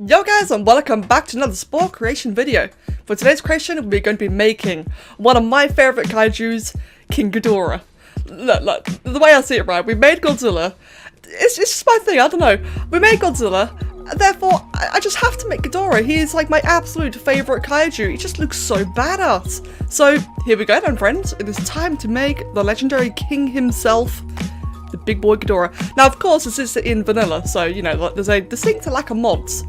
Yo guys, and welcome back to another Spore creation video. For today's creation, we're going to be making one of my favourite kaijus, King Ghidorah. Look, the way I see it, right, we made Godzilla. It's just my thing, I don't know. We made Godzilla, therefore I just have to make Ghidorah. He is like my absolute favourite kaiju. He just looks so badass. So here we go then, friends. It is time to make the legendary king himself, the big boy Ghidorah. Now, of course, this is in vanilla, so, you know, like, there's a distinct lack of mods.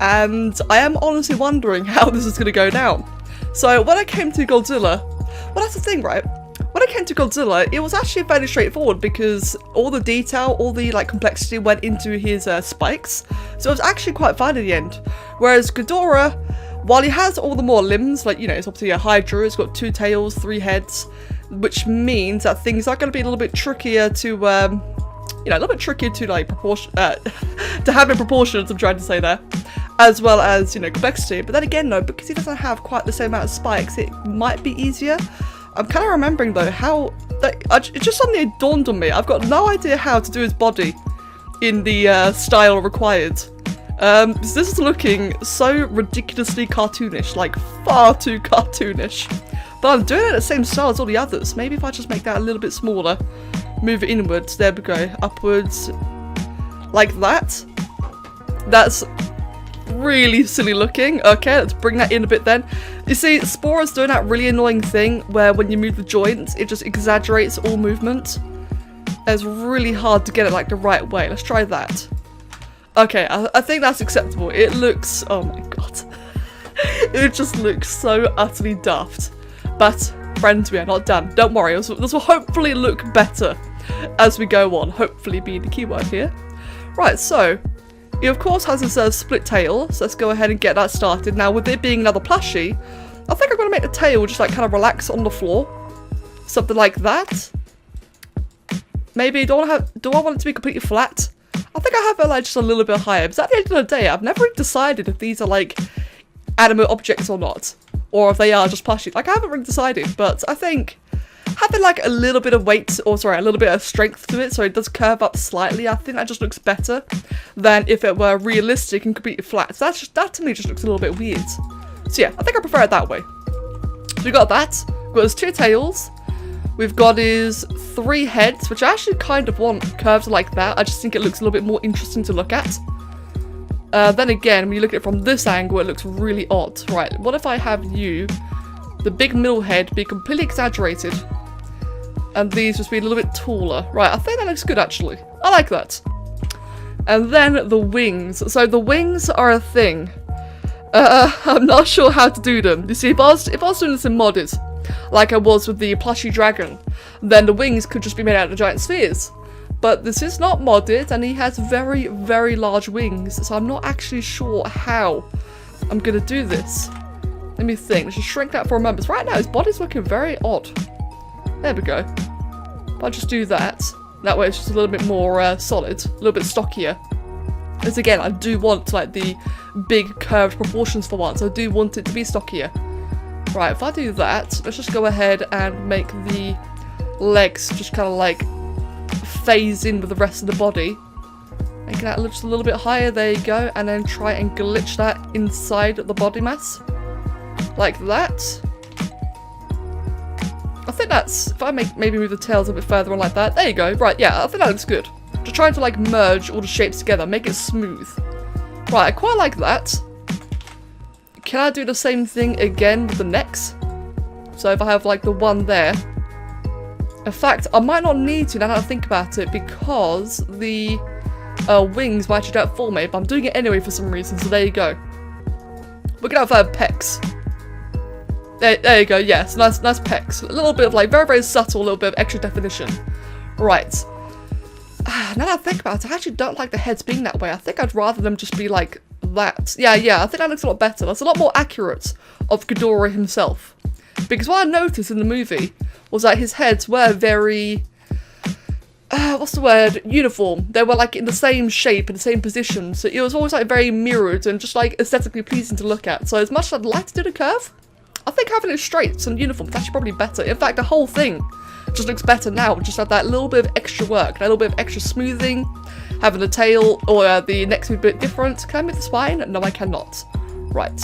And I am honestly wondering how this is going to go down. So when I came to Godzilla, well, that's the thing, right? When I came to Godzilla, it was actually fairly straightforward because all the detail, all the like complexity went into his spikes. So it was actually quite fun in the end. Whereas Ghidorah, while he has all the more limbs, like, you know, it's obviously a Hydra, it's got 2 tails, 3 heads, which means that things are going to be a little bit trickier to, you know, a little bit trickier to like proportion, to have in proportions, I'm trying to say there, as well as, you know, complexity. But then again, though, because he doesn't have quite the same amount of spikes, it might be easier. I'm kind of remembering though how, it just suddenly dawned on me, I've got no idea how to do his body in the style required. This is looking so ridiculously cartoonish, like far too cartoonish. But I'm doing it in the same style as all the others. Maybe if I just make that a little bit smaller, move it inwards, there we go, upwards, like that. That's really silly looking. Okay, let's bring that in a bit then. You see, Spore is doing that really annoying thing where when you move the joints, it just exaggerates all movement. It's really hard to get it like the right way. Let's try that. Okay, I think that's acceptable. It looks, oh my god. It just looks so utterly daft. But, friends, we are not done. Don't worry, this will hopefully look better as we go on. Hopefully being the keyword here. Right, so, he of course has his split tail, so let's go ahead and get that started. Now, with it being another plushie, I think I'm going to make the tail just like kind of relax on the floor. Something like that. Maybe, do I want it to be completely flat? I think I have it like just a little bit higher, because at the end of the day, I've never really decided if these are like animate objects or not. Or if they are just plushie. Like, I haven't really decided, but I think having like a little bit of weight, or sorry, a little bit of strength to it, so it does curve up slightly, I think that just looks better than if it were realistic and completely flat. So that to me just looks a little bit weird. So yeah, I think I prefer it that way. So we got that. We've got his 2 tails. We've got his 3 heads, which I actually kind of want curved like that. I just think it looks a little bit more interesting to look at. Then again, when you look at it from this angle, it looks really odd. Right, what if I have you, the big middle head, be completely exaggerated, and these just be a little bit taller? Right, I think that looks good actually. I like that. And then the wings. So the wings are a thing. I'm not sure how to do them. You see, if I was doing this in modded, like I was with the plushie dragon, then the wings could just be made out of giant spheres. But this is not modded, and he has very, very large wings, so I'm not actually sure how I'm gonna do this. Let me think. Let's just shrink that for a moment. Right now, his body's looking very odd. There we go. If I just do that, that way it's just a little bit more solid, a little bit stockier. Because again, I do want like the big curved proportions for once. I do want it to be stockier. Right, if I do that, let's just go ahead and make the legs just kind of like phase in with the rest of the body. Making that just a little bit higher, there you go, and then try and glitch that inside the body mass. Like that. I think that's, if I maybe move the tails a bit further on like that, there you go, right, yeah, I think that looks good. Just trying to like merge all the shapes together, make it smooth. Right, I quite like that. Can I do the same thing again with the necks? So if I have like the one there. In fact, I might not need to now that I think about it, because the wings might actually do it for me, but I'm doing it anyway for some reason, so there you go. We're gonna have pecs. There you go, yes, nice pecs. A little bit of like very, very subtle, little bit of extra definition. Right. Now that I think about it, I actually don't like the heads being that way. I think I'd rather them just be like that. Yeah, I think that looks a lot better. That's a lot more accurate of Ghidorah himself. Because what I noticed in the movie was that his heads were very, what's the word, uniform. They were like in the same shape, in the same position, so it was always like very mirrored and just like aesthetically pleasing to look at. So as much as I'd like to do the curve, I think having it straight and uniform is actually probably better. In fact, the whole thing just looks better now, just have that little bit of extra work, that little bit of extra smoothing, having the tail or the neck to be a bit different. Can I move the spine? No, I cannot. Right.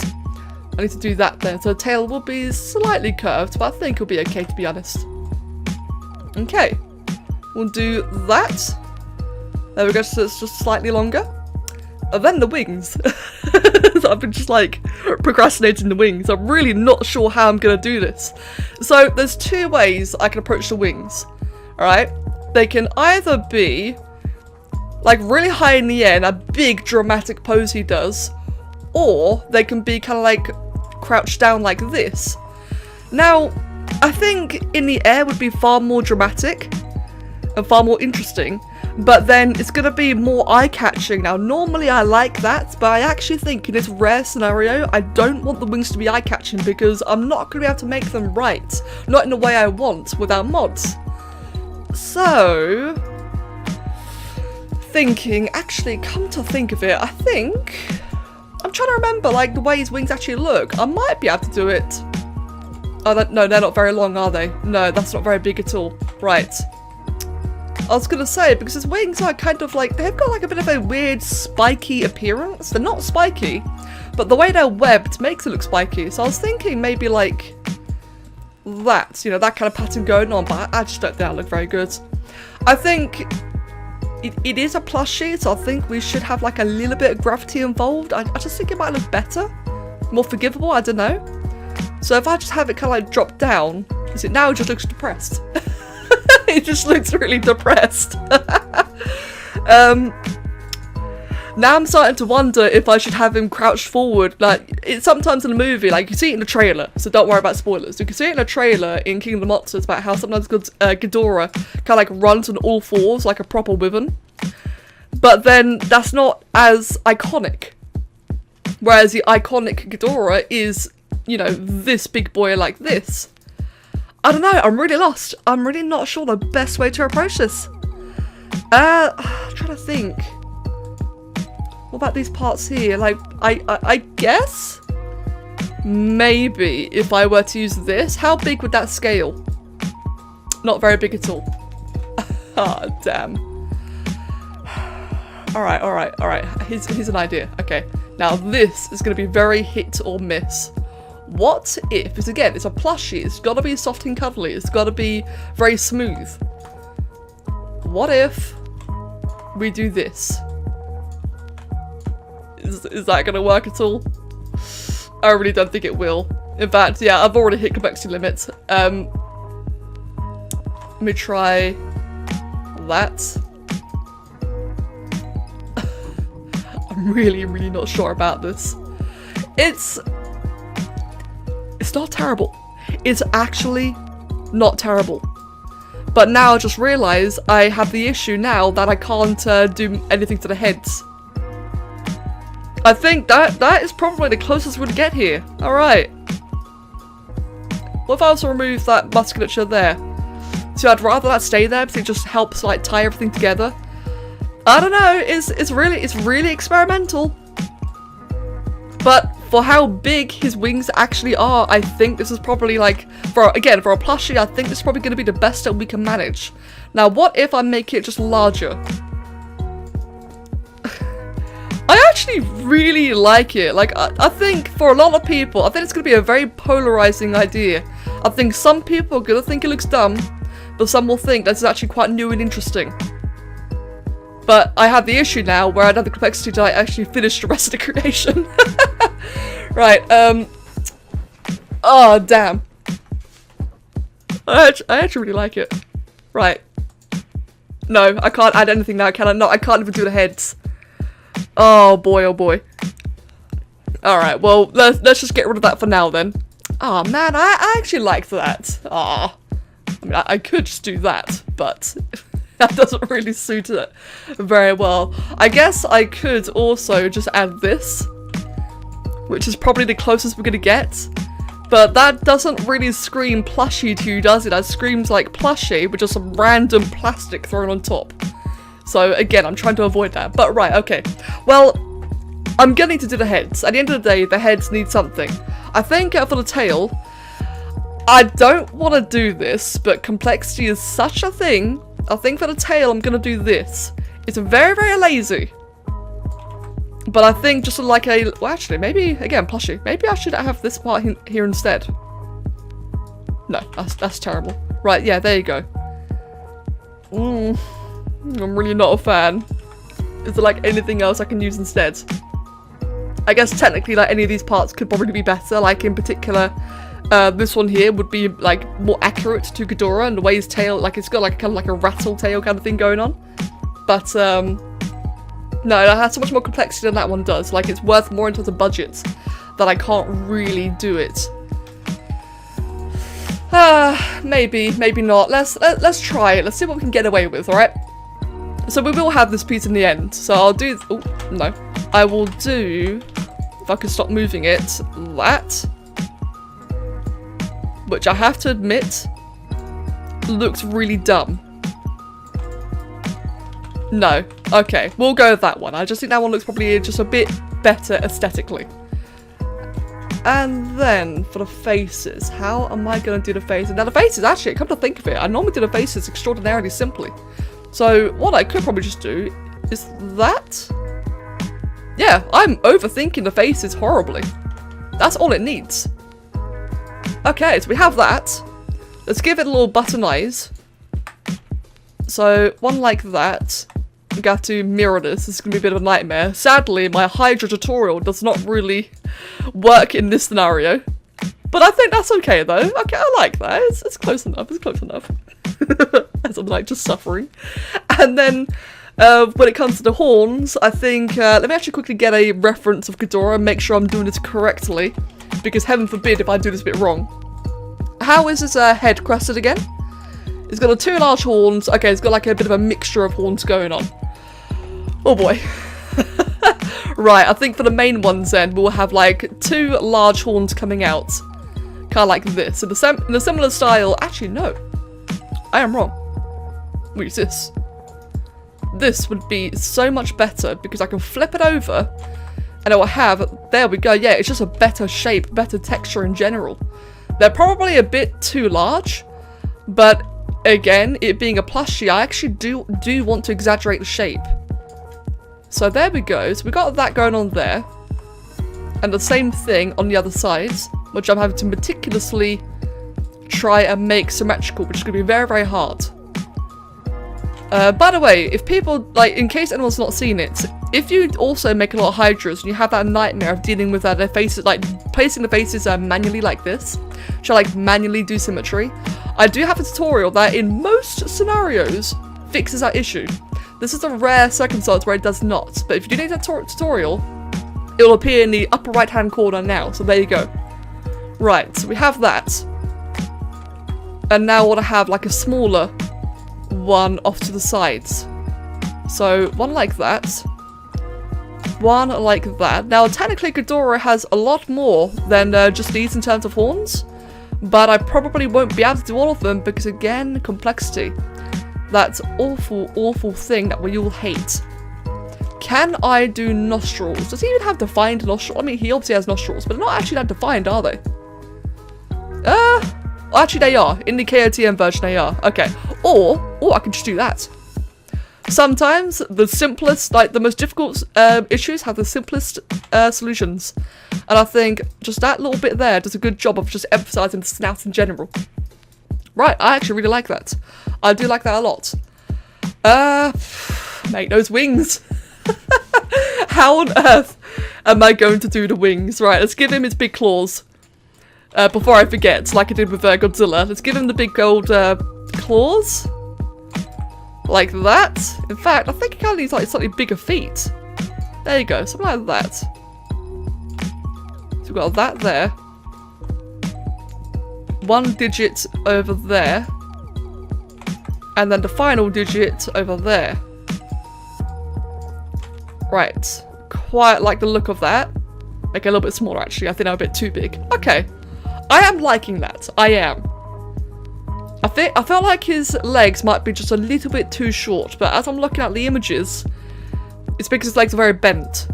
I need to do that then. So the tail will be slightly curved, but I think it'll be okay, to be honest. Okay. We'll do that. There we go, so it's just slightly longer. And then the wings. I've been just like procrastinating the wings. I'm really not sure how I'm gonna do this. So there's two ways I can approach the wings. Alright? They can either be like really high in the air in a big dramatic pose he does, or they can be kind of like crouched down like this. Now, I think in the air would be far more dramatic and far more interesting, but then it's going to be more eye-catching. Now, normally I like that, but I actually think in this rare scenario, I don't want the wings to be eye-catching because I'm not going to be able to make them right. Not in the way I want without mods. So, actually, come to think of it, I think, I'm trying to remember like the way his wings actually look. I might be able to do it. Oh, no, they're not very long, are they? No, that's not very big at all. Right. I was gonna say, because his wings are kind of like, they've got like a bit of a weird spiky appearance. They're not spiky, but the way they're webbed makes it look spiky. So I was thinking maybe like that, you know, that kind of pattern going on, but I just don't think that look very good. I think it is a plushie, so I think we should have like a little bit of gravity involved. I just think it might look better, more forgivable, I don't know. So if I just have it kind of like drop down, is it now it just looks depressed? It just looks really depressed. Now I'm starting to wonder if I should have him crouched forward. Like, it's sometimes in a movie, like you see it in the trailer, so don't worry about spoilers. You can see it in a trailer in King of the Monsters about how sometimes Ghidorah kind of like runs on all fours like a proper wyvern. But then that's not as iconic. Whereas the iconic Ghidorah is, you know, this big boy like this. I don't know, I'm really lost. I'm really not sure the best way to approach this. I'm trying to think. What about these parts here? Like, I guess maybe if I were to use this, how big would that scale? Not very big at all. Ah, damn. Alright. Here's an idea. Okay, now this is going to be very hit or miss. What if, because again, it's a plushie, it's got to be soft and cuddly, it's got to be very smooth. What if we do this? Is that going to work at all? I really don't think it will. In fact, yeah, I've already hit complexity limits. Let me try that. I'm really not sure about this. It's not terrible. It's actually not terrible. But now I just realise I have the issue now that I can't do anything to the heads. I think that is probably the closest we'll get here. Alright. What if I also remove that musculature there? So I'd rather that stay there because it just helps like tie everything together. I don't know, it's really experimental. But for how big his wings actually are, I think this is probably like, for a plushie, I think this is probably going to be the best that we can manage. Now, what if I make it just larger? I actually really like it. Like, I think for a lot of people, I think it's going to be a very polarizing idea. I think some people are going to think it looks dumb, but some will think this is actually quite new and interesting. But I have the issue now where I don't have the complexity to actually finish the rest of the creation. Right, oh, damn. I actually really like it. Right. No, I can't add anything now, can I? No, I can't even do the heads. Oh boy, oh boy. Alright, well, let's just get rid of that for now then. Oh man, I actually liked that. Ah, I mean, I could just do that, but that doesn't really suit it very well. I guess I could also just add this, which is probably the closest we're gonna get. But that doesn't really scream plushie to you, does it? That screams like plushie with just some random plastic thrown on top. So again, I'm trying to avoid that. But right, okay. Well, I'm gonna need to do the heads. At the end of the day, the heads need something. I think for the tail, I don't want to do this, but complexity is such a thing. I think for the tail, I'm gonna do this. It's very, very lazy. But I think just like a... Well, actually, maybe, again, plushie. Maybe I should have this part here instead. No, that's terrible. Right, yeah, there you go. I'm really not a fan. Is there like anything else I can use instead? I guess technically like any of these parts could probably be better. Like in particular, this one here would be like more accurate to Ghidorah and the way his tail, like it's got like kind of like a rattle tail kind of thing going on. But no, it has so much more complexity than that one does. Like it's worth more in terms of budget that I can't really do it. Maybe not. Let's try it. Let's see what we can get away with, alright? So we will have this piece in the end. So I'll do... Oh, no. I will do... If I can stop moving it, that. Which I have to admit, looks really dumb. No. Okay, we'll go with that one. I just think that one looks probably just a bit better aesthetically. And then, for the faces, how am I going to do the faces? Now the faces, actually, come to think of it, I normally do the faces extraordinarily simply. So, what I could probably just do is that. Yeah, I'm overthinking the faces horribly. That's all it needs. Okay, so we have that. Let's give it a little button eyes. So, one like that. We got to mirror this. This is going to be a bit of a nightmare. Sadly, my Hydra tutorial does not really work in this scenario. But I think that's okay, though. Okay, I like that. It's close enough. It's close enough. As I'm, like, just suffering. And then, when it comes to the horns, I think... let me actually quickly get a reference of Ghidorah and make sure I'm doing this correctly. Because heaven forbid if I do this bit wrong. How is his head crested again? It's got the two large horns. Okay, it's got like a bit of a mixture of horns going on. Oh boy. Right, I think for the main ones then, we'll have like two large horns coming out. Kind of like this. In a similar style. Actually, no. I am wrong. What is this? This would be so much better because I can flip it over and it will have, there we go, yeah, it's just a better shape, better texture in general. They're probably a bit too large, but again, it being a plushie, I actually do want to exaggerate the shape. So there we go. So we got that going on there. And the same thing on the other sides, which I'm having to meticulously try and make symmetrical, which is going to be very, very hard. By the way, if people, like, in case anyone's not seen it, if you also make a lot of Hydras and you have that nightmare of dealing with their faces, like, placing the faces manually like this, shall I, like, manually do symmetry, I do have a tutorial that in most scenarios fixes that issue. This is a rare circumstance where it does not, but if you do need that tutorial, it will appear in the upper right hand corner now, so there you go. Right, so we have that. And now I want to have like a smaller one off to the sides. So one like that. One like that. Now technically Ghidorah has a lot more than just these in terms of horns, but I probably won't be able to do all of them because again, complexity. That awful, awful thing that we all hate. Can I do nostrils? Does he even have defined nostrils? I mean, he obviously has nostrils, but they're not actually that defined, are they? Actually they are. In the KOTM version they are. Okay. Or I can just do that. Sometimes the simplest, like the most difficult issues have the simplest solutions. And I think just that little bit there does a good job of just emphasising the snout in general. Right, I actually really like that. I do like that a lot. Mate, those wings. How on earth am I going to do the wings? Right, let's give him his big claws. Before I forget, like I did with Godzilla. Let's give him the big gold claws. Like that. In fact, I think he kind of needs like slightly bigger feet. There you go, something like that. So we've got that there. One digit over there. And then the final digit over there. Right. Quite like the look of that. Make it a little bit smaller actually. I think I'm a bit too big. Okay. I am liking that. I am. I feel like his legs might be just a little bit too short, but as I'm looking at the images, it's because his legs are very bent.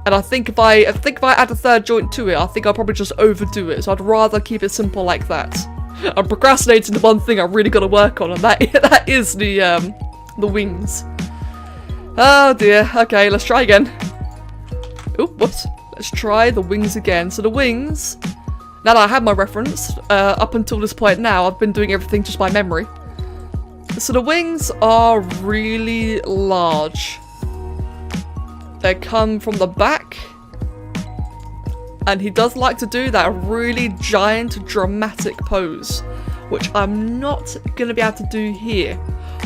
And I think if I add a third joint to it, I think I'll probably just overdo it. So I'd rather keep it simple like that. I'm procrastinating the one thing I really got to work on, and that is the wings. Oh dear. Okay, let's try again. Oop, whoops. Let's try the wings again. So the wings, now that I have my reference, up until this point now, I've been doing everything just by memory. So the wings are really large. They come from the back. And he does like to do that really giant, dramatic pose, which I'm not going to be able to do here.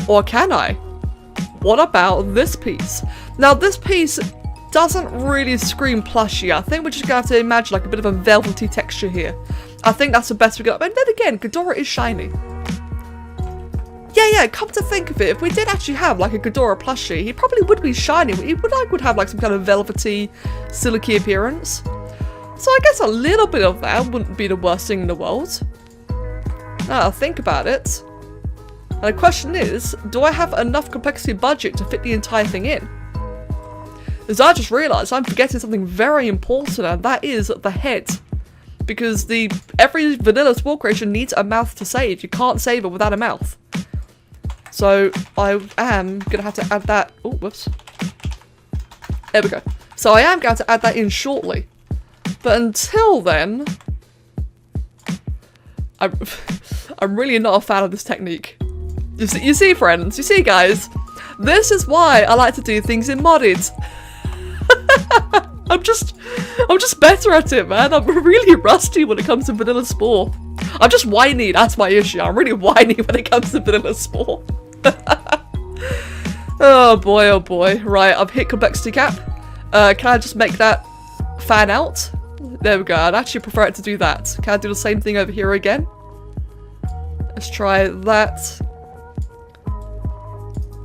Or can I? What about this piece? Now, this piece doesn't really scream plushie. I think we're just going to have to imagine like a bit of a velvety texture here. I think that's the best we got. And then again, Ghidorah is shiny. Yeah, come to think of it, if we did actually have like a Ghidorah plushie, he probably would be shiny. He would have like some kind of velvety, silky appearance. So I guess a little bit of that wouldn't be the worst thing in the world. Now I'll think about it. And the question is, do I have enough complexity budget to fit the entire thing in? As I just realised, I'm forgetting something very important, and that is the head. Because every vanilla Spore creation needs a mouth to save. You can't save it without a mouth. So I am going to have to add that. Oh, whoops. There we go. So I am going to add that in shortly. But until then, I'm really not a fan of this technique. You see, friends, you see, guys, this is why I like to do things in modded. I'm just better at it, man. I'm really rusty when it comes to vanilla Spore. I'm just whiny, that's my issue. I'm really whiny when it comes to vanilla Spore. Oh boy. Right, I've hit complexity cap. Can I just make that fan out? There we go. I'd actually prefer it to do that. Can I do the same thing over here again? Let's try that.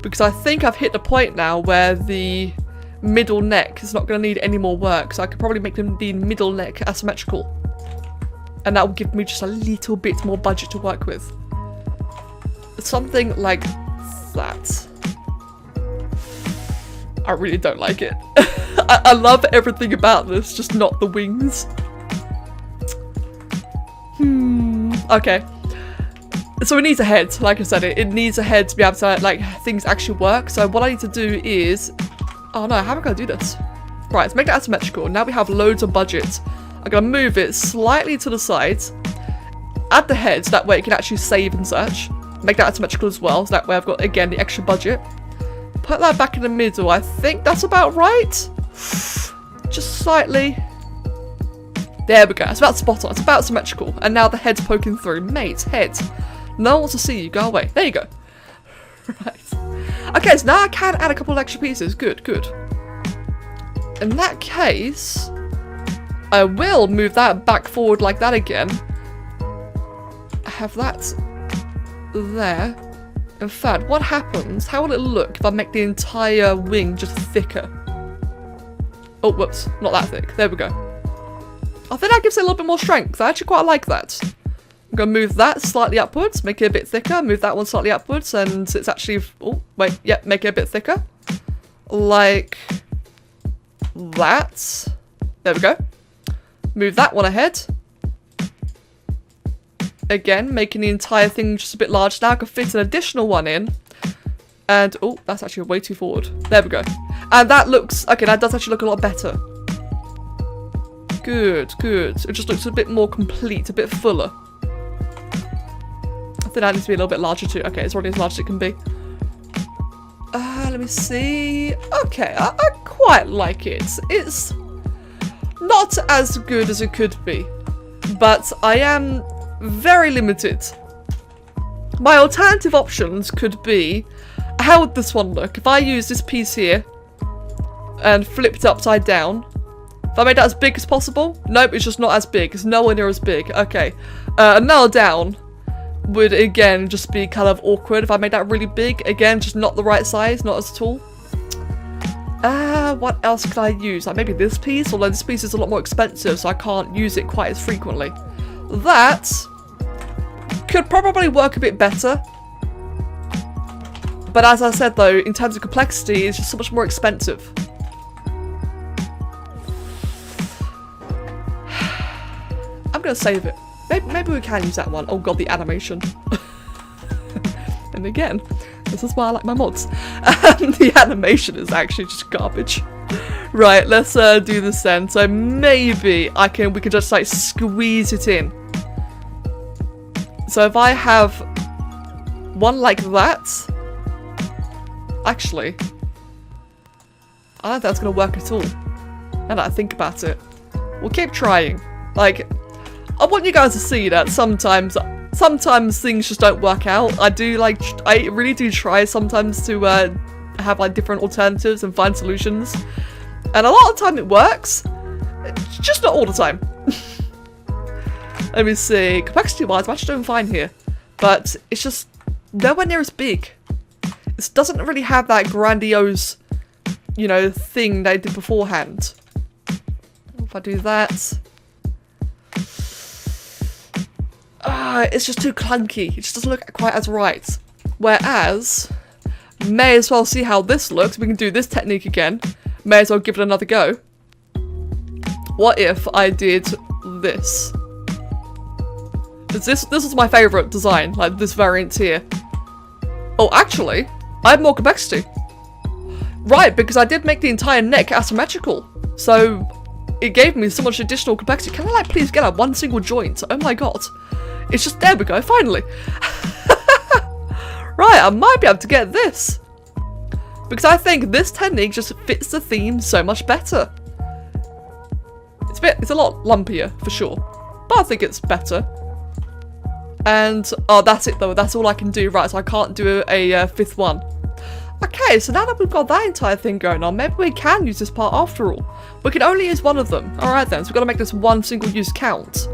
Because I think I've hit the point now where the middle neck is not going to need any more work. So I could probably make the middle neck asymmetrical. And that will give me just a little bit more budget to work with. Something like that. I really don't like it. I love everything about this, just not the wings. Okay. So it needs a head, like I said, it needs a head to be able to, like, things actually work. So what I need to do is... Oh no, how am I going to do this? Right, let's make that asymmetrical. Now we have loads of budget. I'm going to move it slightly to the side. Add the head, so that way it can actually save and search. Make that asymmetrical as well, so that way I've got, again, the extra budget. Put that back in the middle. I think that's about right. Just slightly. There we go. It's about spot on. It's about symmetrical. And now the head's poking through. Mate, head. No one wants to see you. Go away. There you go. Right. Okay, so now I can add a couple of extra pieces. Good. In that case, I will move that back forward like that again. Have that there. In fact, what happens? How will it look if I make the entire wing just thicker? Oh, whoops. Not that thick. There we go. I think that gives it a little bit more strength. I actually quite like that. I'm going to move that slightly upwards, make it a bit thicker. Move that one slightly upwards, and it's actually... Oh, wait. Yeah, make it a bit thicker. Like that. There we go. Move that one ahead. Again, making the entire thing just a bit large. Now I can fit an additional one in. And, oh, that's actually way too forward. There we go. And that looks... Okay, that does actually look a lot better. Good. It just looks a bit more complete, a bit fuller. I think that needs to be a little bit larger too. Okay, it's already as large as it can be. Let me see. Okay, I quite like it. It's not as good as it could be. But I am very limited. My alternative options could be... How would this one look? If I use this piece here and flipped it upside down, if I made that as big as possible? Nope, it's just not as big. It's nowhere near as big. Okay. Another down would, again, just be kind of awkward. If I made that really big, again, just not the right size, not as tall. What else could I use? Like maybe this piece, although this piece is a lot more expensive, so I can't use it quite as frequently. That could probably work a bit better. But as I said though, in terms of complexity, it's just so much more expensive. I'm gonna save it. Maybe we can use that one. Oh god, the animation. And again, this is why I like my mods. And the animation is actually just garbage. Right, let's do this then. So maybe we can just like squeeze it in. So if I have one like that, actually, I don't think that's gonna work at all. Now that I think about it, we'll keep trying. Like, I want you guys to see that sometimes things just don't work out. I really do try sometimes to have like different alternatives and find solutions. And a lot of the time it works. It's just not all the time. Let me see. Complexity-wise, I'm actually doing fine here. But it's just nowhere near as big. It doesn't really have that grandiose, you know, thing they did beforehand. If I do that... it's just too clunky. It just doesn't look quite as right. Whereas, may as well see how this looks. We can do this technique again. May as well give it another go. What if I did this? This is my favourite design, like this variant here. Oh, actually, I have more complexity. Right, because I did make the entire neck asymmetrical. So, it gave me so much additional complexity. Can I, like, please get out one single joint? Oh my god. It's just, there we go, finally. Right, I might be able to get this. Because I think this technique just fits the theme so much better. It's a lot lumpier, for sure. But I think it's better. And, oh, that's it though. That's all I can do. Right, so I can't do a fifth one. Okay, so now that we've got that entire thing going on, maybe we can use this part after all. We can only use one of them. Alright then, so we've got to make this one single use count.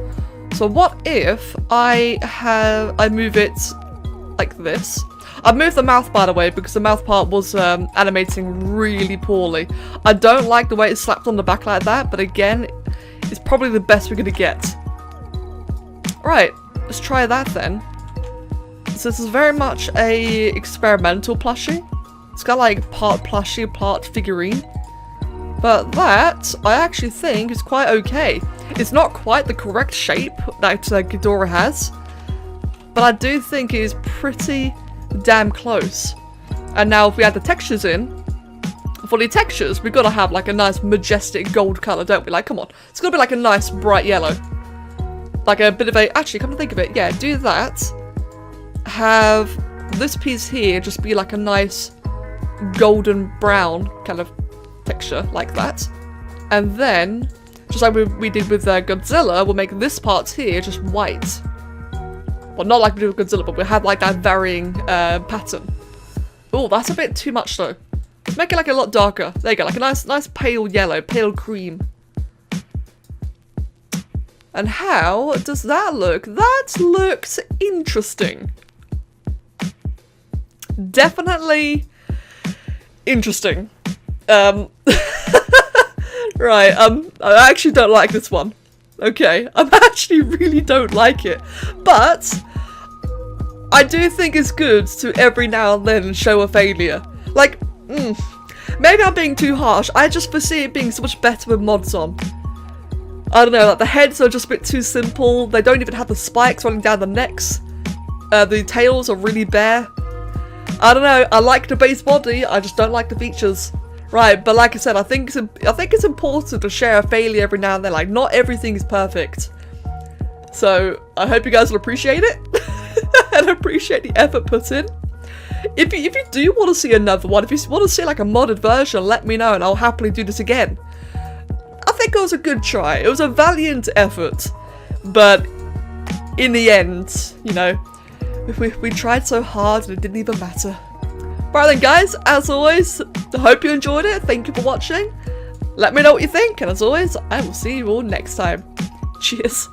So what if I move it like this? I've moved the mouth, by the way, because the mouth part was animating really poorly. I don't like the way it's slapped on the back like that, but again, it's probably the best we're going to get. Right, let's try that then. So this is very much a experimental plushie. It's got like part plushie, part figurine. But that, I actually think, is quite okay. It's not quite the correct shape that Ghidorah has, but I do think it is pretty damn close. And now if we add the textures in, for the textures, we've got to have like a nice majestic gold colour, don't we? Like, come on. It's got to be like a nice bright yellow. Like a bit of a... Actually, come to think of it, yeah, do that. Have this piece here just be like a nice golden brown kind of texture, like that. And then, just like we did with Godzilla, we'll make this part here just white. Well, not like we did with Godzilla, but we had like that varying pattern. Oh, that's a bit too much though. Let's make it like a lot darker. There you go, like a nice pale yellow, pale cream. And how does that look? That looks interesting. Definitely interesting. Right, I actually don't like this one. Okay, I actually really don't like it. But I do think it's good to every now and then show a failure. Like, maybe I'm being too harsh. I just foresee it being so much better with mods on. I don't know, like the heads are just a bit too simple. They don't even have the spikes running down the necks. The tails are really bare. I don't know, I like the base body, I just don't like the features. Right, but like I said, I think it's important to share a failure every now and then. Like, not everything is perfect. So, I hope you guys will appreciate it. And appreciate the effort put in. If you do want to see another one, if you want to see like a modded version, let me know and I'll happily do this again. I think it was a good try. It was a valiant effort. But, in the end, you know, we tried so hard and it didn't even matter. Right then guys, as always, I hope you enjoyed it. Thank you for watching. Let me know what you think, and as always, I will see you all next time. Cheers.